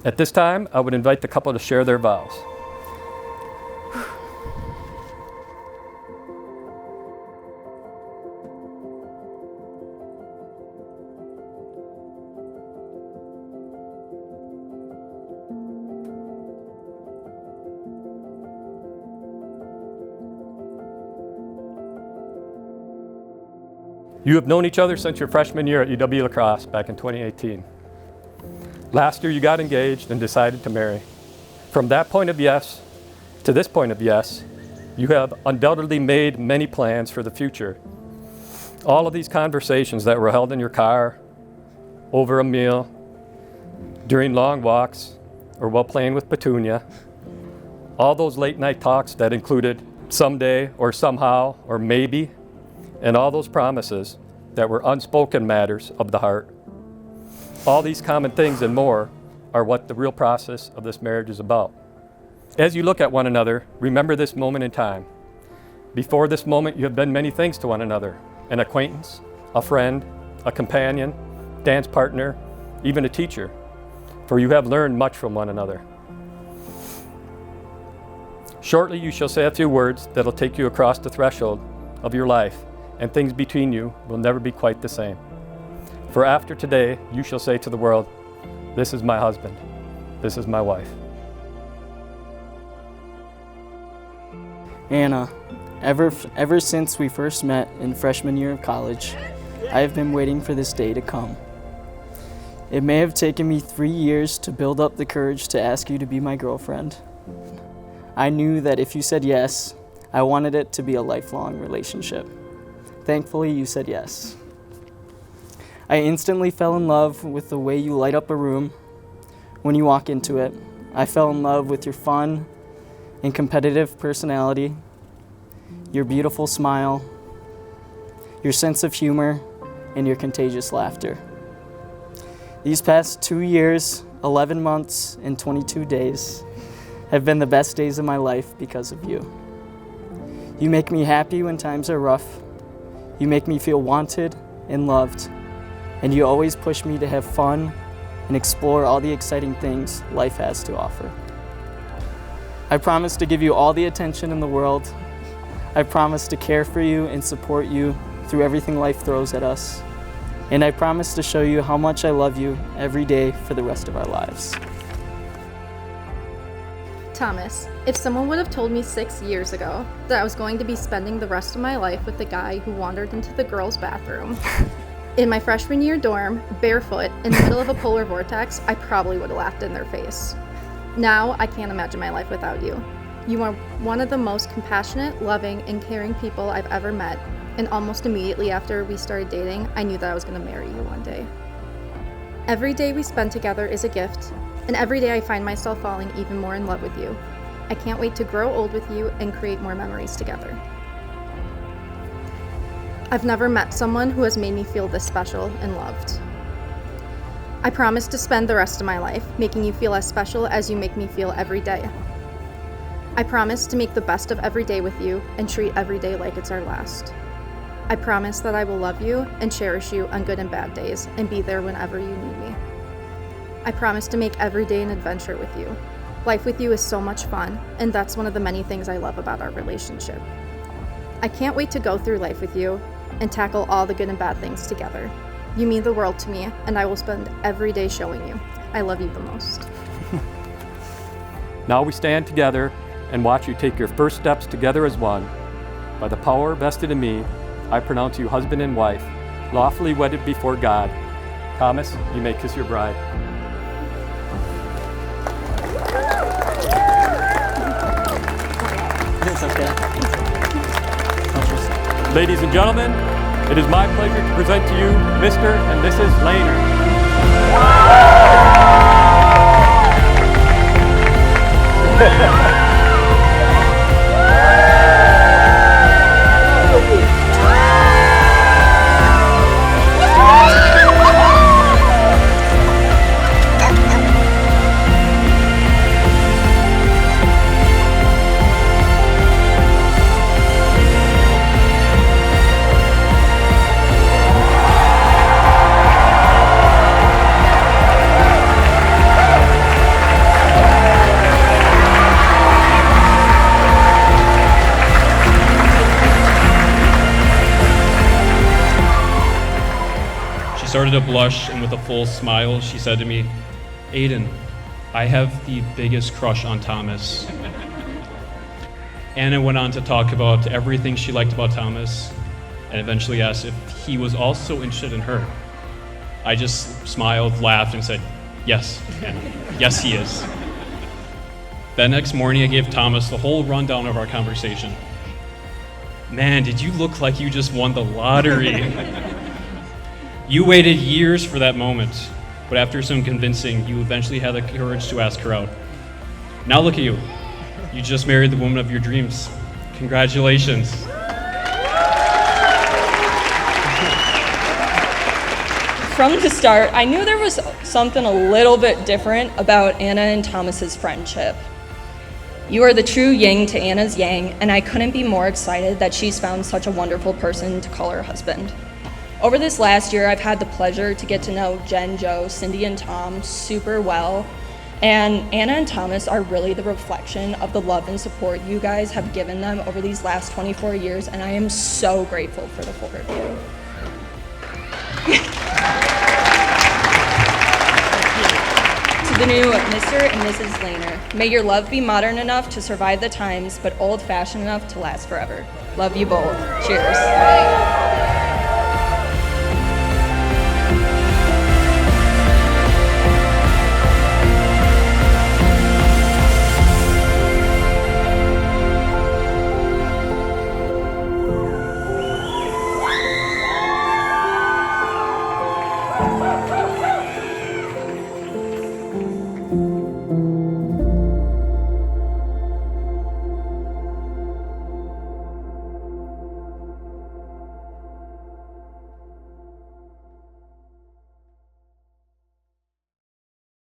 At this time, I would invite the couple to share their vows. You have known each other since your freshman year at UW La Crosse back in 2018. Last year you got engaged and decided to marry. From that point of yes to this point of yes, you have undoubtedly made many plans for the future. All of these conversations that were held in your car, over a meal, during long walks, or while playing with Petunia, all those late night talks that included someday or somehow or maybe, and all those promises that were unspoken matters of the heart. All these common things and more are what the real process of this marriage is about. As you look at one another, remember this moment in time. Before this moment, you have been many things to one another: an acquaintance, a friend, a companion, dance partner, even a teacher, for you have learned much from one another. Shortly, you shall say a few words that'll take you across the threshold of your life, and things between you will never be quite the same. For after today, you shall say to the world, "This is my husband, this is my wife." Anna, ever since we first met in freshman year of college, I have been waiting for this day to come. It may have taken me 3 years to build up the courage to ask you to be my girlfriend. I knew that if you said yes, I wanted it to be a lifelong relationship. Thankfully, you said yes. I instantly fell in love with the way you light up a room when you walk into it. I fell in love with your fun and competitive personality, your beautiful smile, your sense of humor, and your contagious laughter. These past 2 years, 11 months, and 22 days have been the best days of my life because of you. You make me happy when times are rough. You make me feel wanted and loved, and you always push me to have fun and explore all the exciting things life has to offer. I promise to give you all the attention in the world. I promise to care for you and support you through everything life throws at us. And I promise to show you how much I love you every day for the rest of our lives. Thomas, if someone would have told me 6 years ago that I was going to be spending the rest of my life with the guy who wandered into the girls' bathroom in my freshman year dorm, barefoot, in the middle of a polar vortex, I probably would have laughed in their face. Now, I can't imagine my life without you. You are one of the most compassionate, loving, and caring people I've ever met, and almost immediately after we started dating, I knew that I was going to marry you one day. Every day we spend together is a gift, and every day I find myself falling even more in love with you. I can't wait to grow old with you and create more memories together. I've never met someone who has made me feel this special and loved. I promise to spend the rest of my life making you feel as special as you make me feel every day. I promise to make the best of every day with you and treat every day like it's our last. I promise that I will love you and cherish you on good and bad days and be there whenever you need me. I promise to make every day an adventure with you. Life with you is so much fun, and that's one of the many things I love about our relationship. I can't wait to go through life with you and tackle all the good and bad things together. You mean the world to me, and I will spend every day showing you I love you the most. Now we stand together and watch you take your first steps together as one. By the power vested in me, I pronounce you husband and wife, lawfully wedded before God. Thomas, you may kiss your bride. It's okay. Ladies and gentlemen, it is my pleasure to present to you Mr. and Mrs. Lehner. started to blush, and with a full smile, she said to me, "Aiden, I have the biggest crush on Thomas." Anna went on to talk about everything she liked about Thomas, and eventually asked if he was also interested in her. I just smiled, laughed, and said, "Yes, Anna, yes he is." That next morning, I gave Thomas the whole rundown of our conversation. "Man, did you look like you just won the lottery?" You waited years for that moment, but after some convincing, you eventually had the courage to ask her out. Now look at you. You just married the woman of your dreams. Congratulations. From the start, I knew there was something a little bit different about Anna and Thomas's friendship. You are the true yin to Anna's yang, and I couldn't be more excited that she's found such a wonderful person to call her husband. Over this last year, I've had the pleasure to get to know Jen, Joe, Cindy, and Tom super well, and Anna and Thomas are really the reflection of the love and support you guys have given them over these last 24 years, and I am so grateful for the four of you. To the new Mr. and Mrs. Lehner, may your love be modern enough to survive the times, but old-fashioned enough to last forever. Love you both. Cheers.